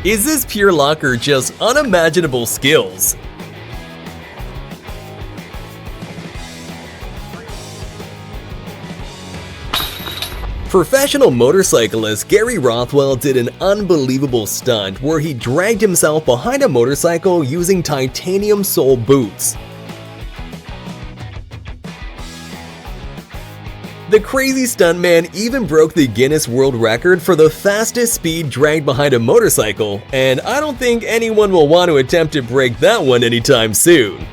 Is this pure luck or just unimaginable skills? Professional motorcyclist Gary Rothwell did an unbelievable stunt where he dragged himself behind a motorcycle using titanium sole boots. The crazy stuntman even broke the Guinness World Record for the fastest speed dragged behind a motorcycle, and I don't think anyone will want to attempt to break that one anytime soon.